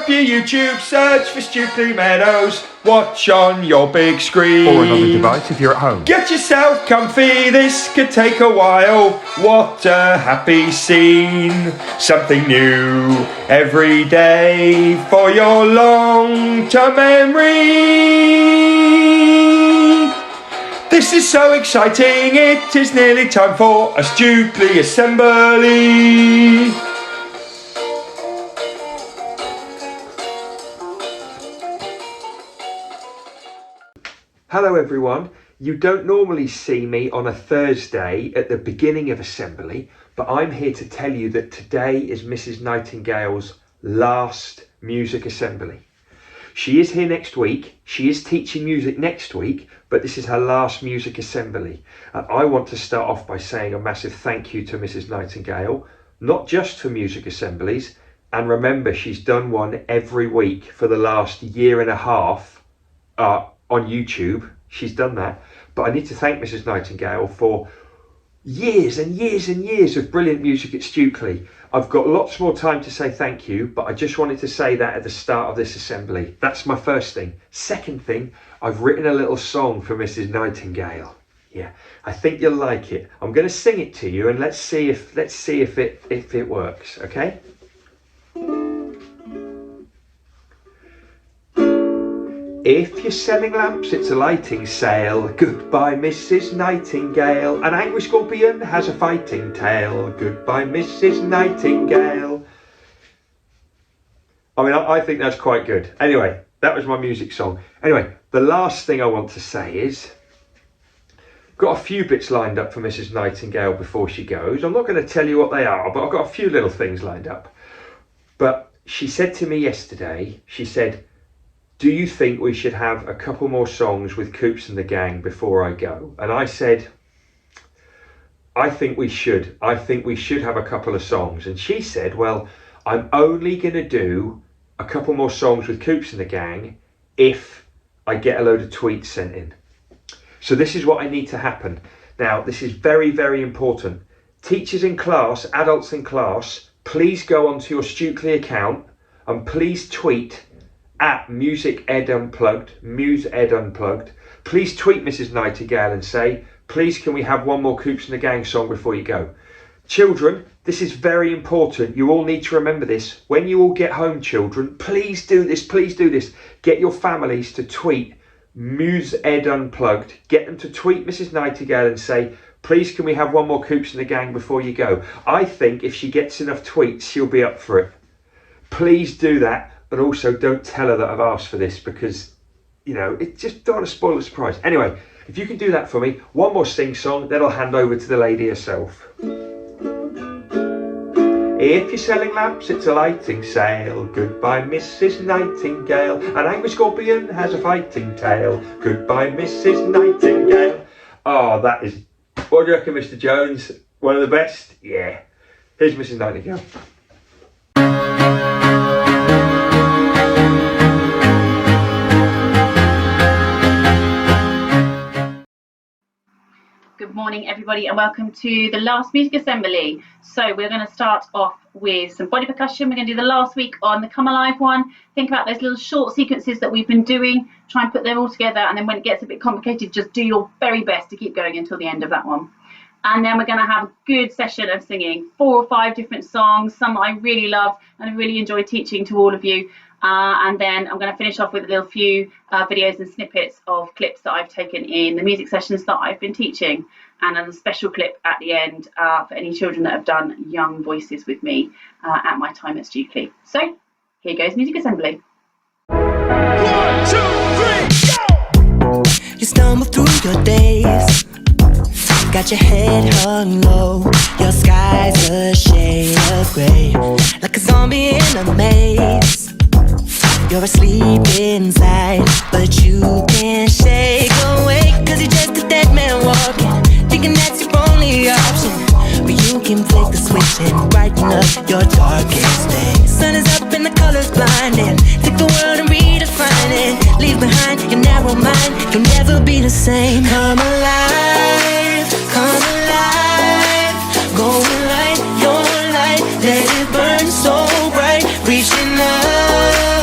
up your YouTube, search for Stukeley Meadows, watch on your big screen. Or another device if you're at home. Get yourself comfy, this could take a while. What a happy scene. Something new every day for your long-term memory. This is so exciting, it is nearly time for a Stukeley assembly. Hello everyone. You don't normally see me on a Thursday at the beginning of assembly, but I'm here to tell you that today is Mrs Nightingale's last music assembly. She is here next week, she is teaching music next week, but this is her last music assembly. And I want to start off by saying a massive thank you to Mrs Nightingale, not just for music assemblies, and remember she's done one every week for the last year and a half on YouTube. She's done that. But I need to thank Mrs Nightingale for years and years and years of brilliant music at Stukeley. I've got lots more time to say thank you, but I just wanted to say that at the start of this assembly. That's my first thing. Second thing, I've written a little song for Mrs Nightingale. Yeah, I think you'll like it. I'm going to sing it to you, and let's see if it works. Okay. If you're selling lamps, it's a lighting sale. Goodbye, Mrs Nightingale. An angry scorpion has a fighting tail. Goodbye, Mrs Nightingale. I mean, I think that's quite good. Anyway, that was my music song. Anyway, the last thing I want to say is, got a few bits lined up for Mrs Nightingale before she goes. I'm not going to tell you what they are, but I've got a few little things lined up. But she said to me yesterday, she said, do you think we should have a couple more songs with Coops and the gang before I go? And I said, I think we should. I think we should have a couple of songs. And she said, well, I'm only going to do a couple more songs with Coops and the gang if I get a load of tweets sent in. So this is what I need to happen. Now, this is very, very important. Teachers in class, adults in class, please go onto your Stukeley account and please tweet at Music Ed Unplugged. Please tweet Mrs Nightingale and say, please can we have one more Coops and the Gang song before you go. Children, this is very important. You all need to remember this. When you all get home, children, please do this, please do this. Get your families to tweet Muse Ed Unplugged. Get them to tweet Mrs Nightingale and say, please can we have one more Coops and the Gang before you go. I think if she gets enough tweets, she'll be up for it. Please do that. And also don't tell her that I've asked for this because, you know, it just don't want to spoil the surprise. Anyway, if you can do that for me, one more sing song, then I'll hand over to the lady herself. If you're selling lamps, it's a lighting sale. Goodbye, Mrs Nightingale. An angry scorpion has a fighting tail. Goodbye, Mrs Nightingale. Oh, that is, what do you reckon, Mr Jones? One of the best? Yeah. Here's Mrs Nightingale. Good morning everybody and welcome to the last music assembly. So we're going to start off with some body percussion. We're going to do the last week on the Come Alive one. Think about those little short sequences that we've been doing. Try and put them all together, and then when it gets a bit complicated, just do your very best to keep going until the end of that one. And then we're going to have a good session of singing 4 or 5 different songs, some I really love and I really enjoy teaching to all of you. And then I'm going to finish off with a little few videos and snippets of clips that I've taken in the music sessions that I've been teaching, and a special clip at the end for any children that have done young voices with me at my time at Stukeley. So here goes music assembly. 1, 2, 3, go! You stumble through your days, got your head hung low, your sky's a shade of grey, like a zombie in a maze. You're asleep inside, but you can't shake awake, cause you're just a dead man walking, thinking that's your only option. But you can flick the switch and brighten up your darkest day. Sun is up and the colors blinding, take the world and redefine it. Leave behind your narrow mind, you'll never be the same. Come alive, go and light your light, let it burn so bright, reaching up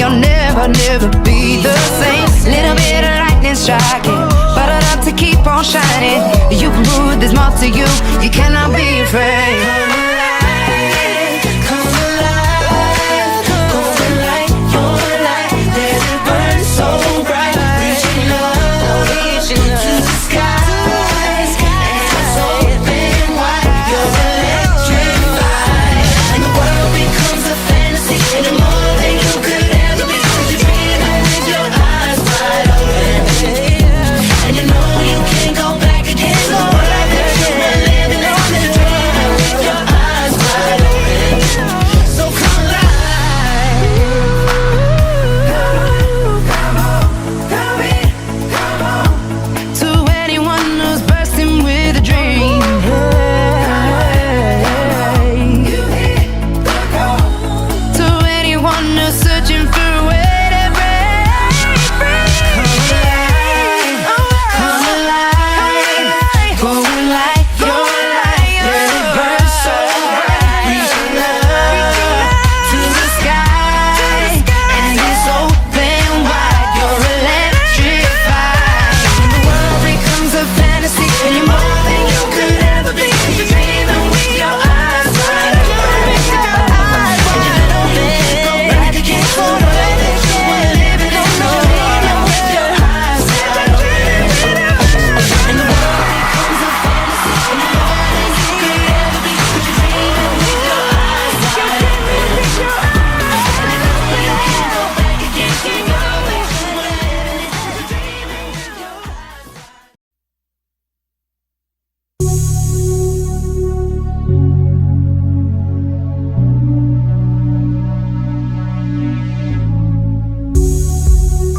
you'll never, never be the same. Little bit of lightning striking, but enough to keep on shining. You can prove there's more to you. You cannot be afraid.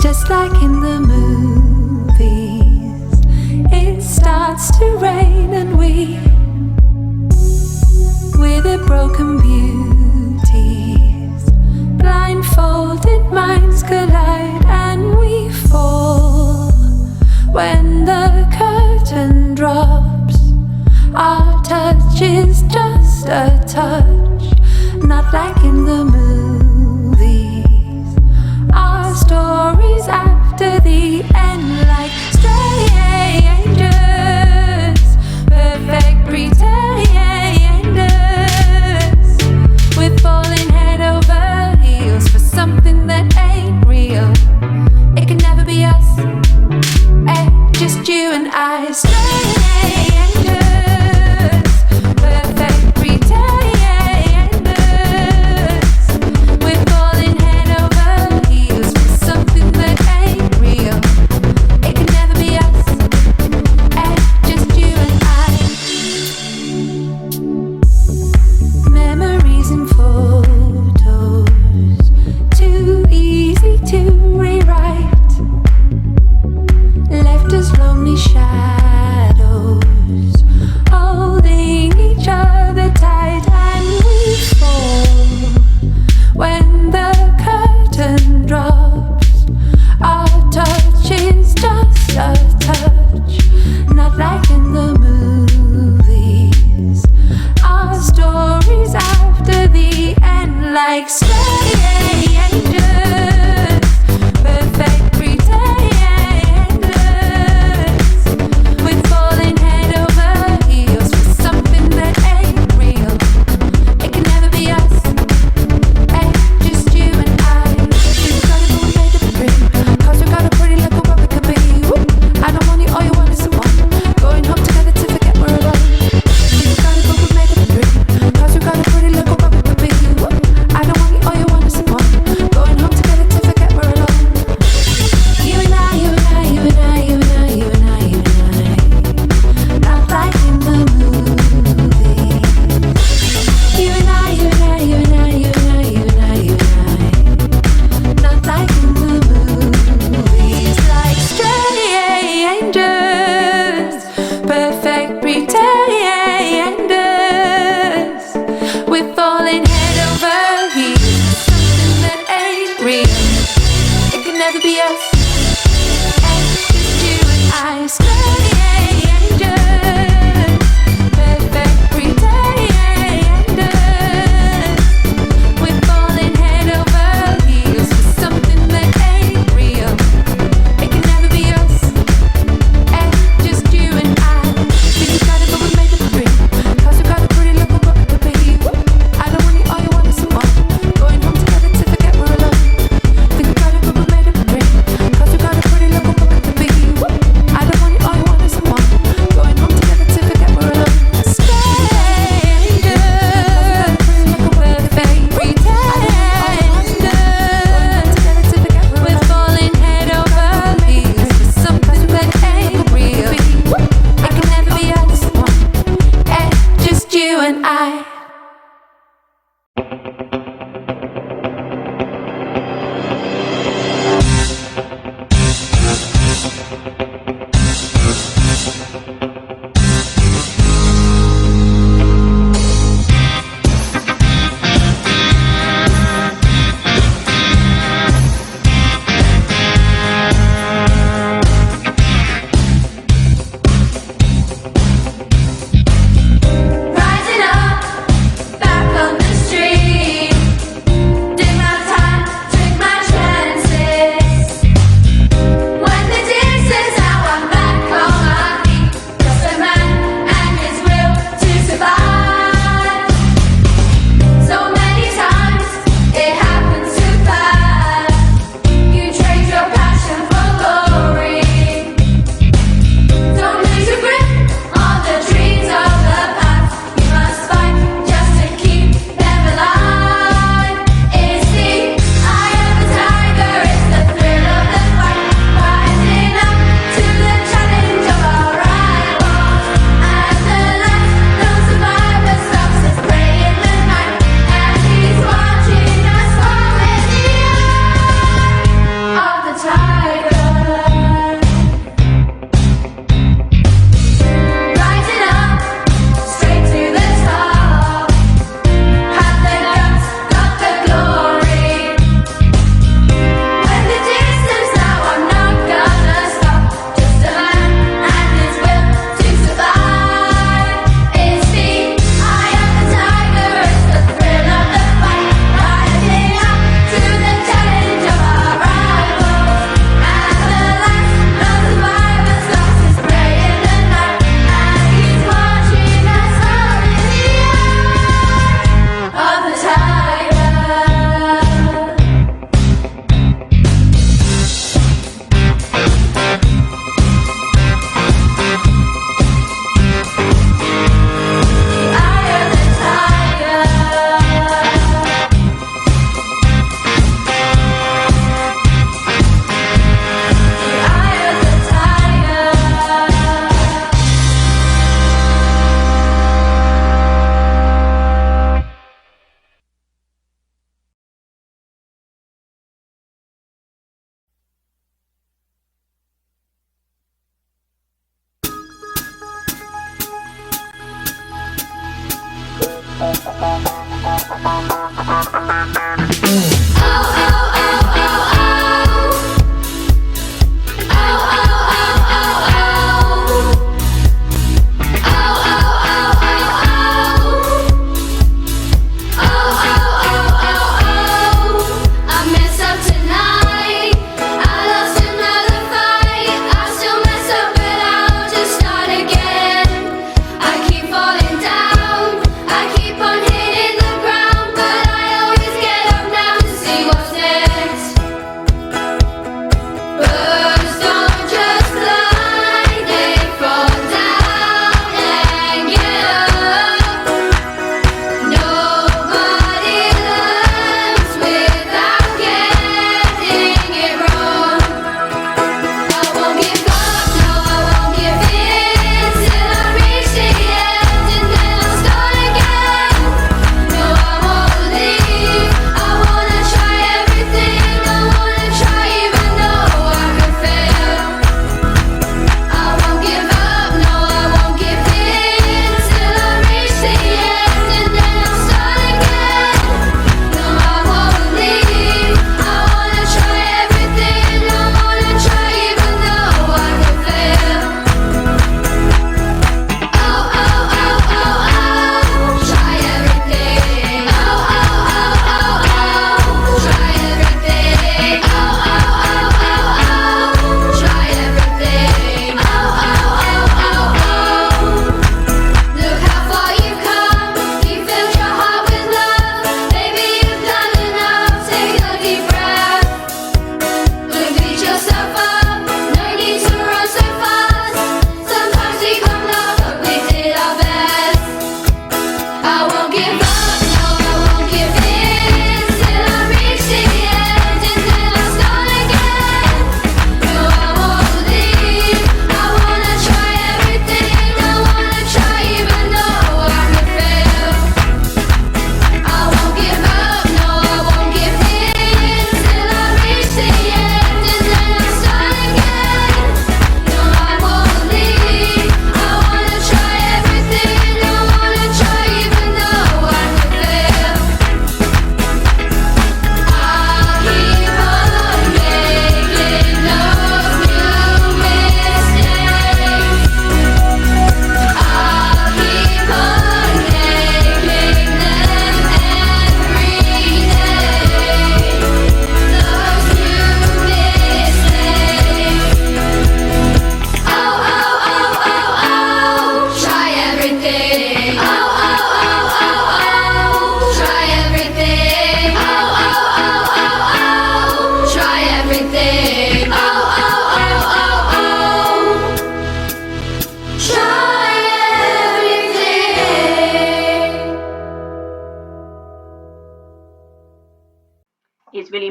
Just like in the movies, it starts to rain and we, with the broken beauties, blindfolded minds collide and we fall. When the curtain drops, our touch is just a touch, not like in the movies. Our stories after the end, like strangers, perfect pretenders. We're falling head over heels for something that ain't real. It can never be us, just you and I. Strangers, perfect pretenders. We're falling head over heels for something that ain't real. It can never be us, just you and I. Memories and photos, too easy to rewrite. Left us lonely shadows, holding each other tight, and we fall. When the curtain drops, our touch is just a touch, not like in the movies. Our stories after the end, like strangers, perfect pretenders. We're falling head over heels for something that ain't real. It can never be us, just you and I. We've got it, but we made it a dream. 'Cause we got a pretty look of what we could be. Woo. I don't want you, all you want is someone. Going home together to forget we're alone. We've got it, but we made it a dream. 'Cause we got a pretty look of what we could be. Woo. I don't want you, all you want is someone. Going home together to forget we're alone. You and I, you and I, you and I, you and I, you and I, you and I. Not like in the movies. You and I, you and I, you and I, you and I, you and I, you and I. Not like in the movies. Like strangers, perfect pretenders. We're falling head over heels for something that ain't real. It can never be us, just you and I. Strangers, perfect pretenders. We're falling head over heels for something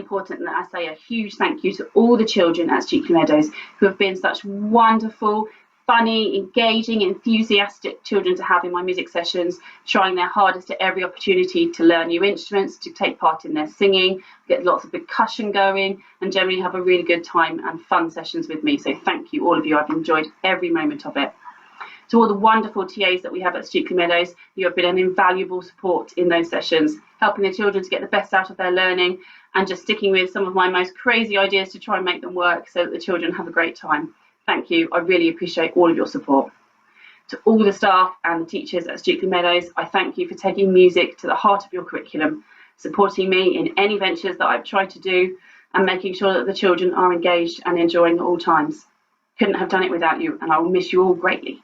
important that I say a huge thank you to all the children at Stukeley Meadows who have been such wonderful, funny, engaging, enthusiastic children to have in my music sessions, trying their hardest at every opportunity to learn new instruments, to take part in their singing, get lots of percussion going, and generally have a really good time and fun sessions with me. So thank you, all of you. I've enjoyed every moment of it. To all the wonderful TAs that we have at Stukeley Meadows, you have been an invaluable support in those sessions, helping the children to get the best out of their learning and just sticking with some of my most crazy ideas to try and make them work so that the children have a great time. Thank you. I really appreciate all of your support. To all the staff and the teachers at Stukeley Meadows, I thank you for taking music to the heart of your curriculum, supporting me in any ventures that I've tried to do, and making sure that the children are engaged and enjoying at all times. Couldn't have done it without you, and I will miss you all greatly.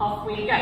Off we go.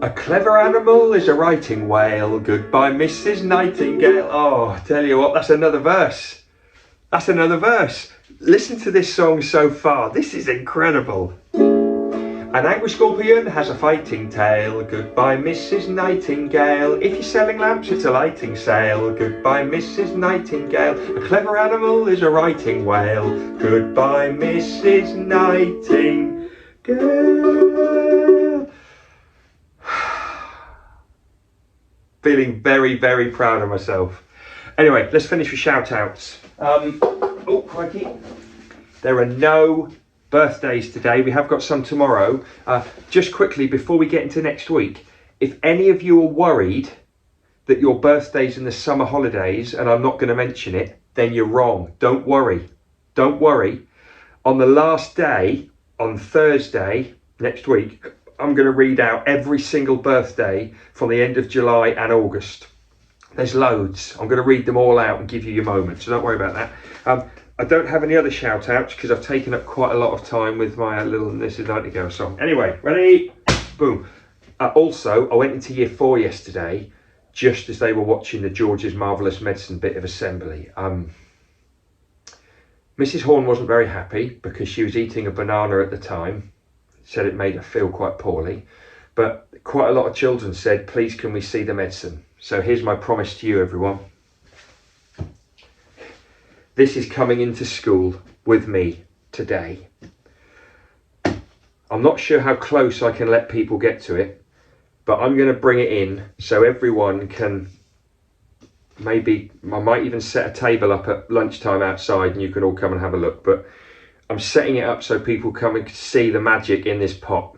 A clever animal is a writing whale. Goodbye, Mrs Nightingale. Oh, tell you what, that's another verse. That's another verse. Listen to this song so far. This is incredible. An angry scorpion has a fighting tail. Goodbye, Mrs Nightingale. If you're selling lamps, it's a lighting sale. Goodbye, Mrs Nightingale. A clever animal is a writing whale. Goodbye, Mrs Nightingale. Feeling very, very proud of myself. Anyway, let's finish with shout outs. Oh, crikey. There are no birthdays today. We have got some tomorrow. Just quickly, before we get into next week, if any of you are worried that your birthday's in the summer holidays and I'm not going to mention it, then you're wrong. Don't worry. Don't worry. On the last day, on Thursday next week, I'm going to read out every single birthday from the end of July and August. There's loads. I'm going to read them all out and give you your moment, so don't worry about that. I don't have any other shout outs because I've taken up quite a lot of time with my little Mrs Nightingale song. Anyway, ready? Boom. Also, I went into year 4 yesterday just as they were watching the George's Marvellous Medicine bit of assembly. Mrs Horn wasn't very happy because she was eating a banana at the time. Said it made her feel quite poorly. But quite a lot of children said, please can we see the medicine? So here's my promise to you, everyone. This is coming into school with me today. I'm not sure how close I can let people get to it, but I'm going to bring it in so everyone can, maybe I might even set a table up at lunchtime outside and you can all come and have a look. But I'm setting it up so people come and see the magic in this pot.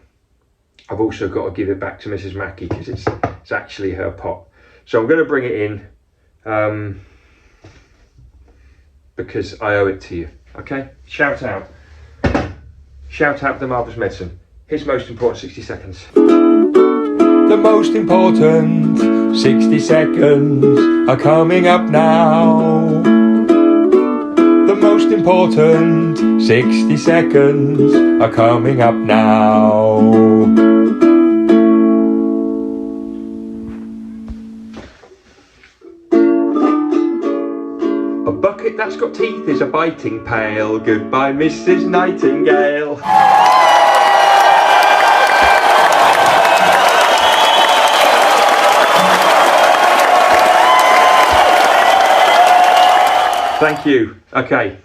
I've also got to give it back to Mrs Mackey because it's actually her pot. So I'm going to bring it in because I owe it to you. Okay? Shout out. Shout out the Marvellous Medicine. Here's most important 60 seconds. The most important 60 seconds are coming up now. The most important 60 seconds are coming up now. A bucket that's got teeth is a biting pail. Goodbye, Mrs Nightingale. Thank you. Okay.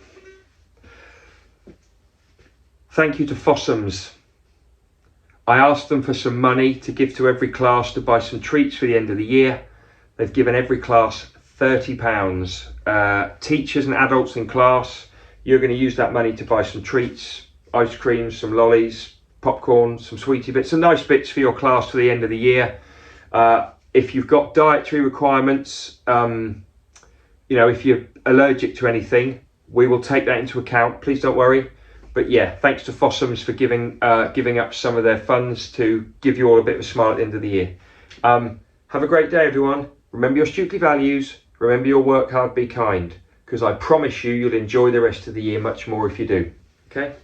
Thank you to Fossums. I asked them for some money to give to every class to buy some treats for the end of the year. They've given every class £30. Teachers and adults in class, you're going to use that money to buy some treats, ice cream, some lollies, popcorn, some sweetie bits, some nice bits for your class for the end of the year. If you've got dietary requirements, if you're allergic to anything, we will take that into account. Please don't worry. But yeah, thanks to Fossums for giving up some of their funds to give you all a bit of a smile at the end of the year. Have a great day, everyone. Remember your Stukeley values. Remember your work hard, be kind. Because I promise you'll enjoy the rest of the year much more if you do. Okay?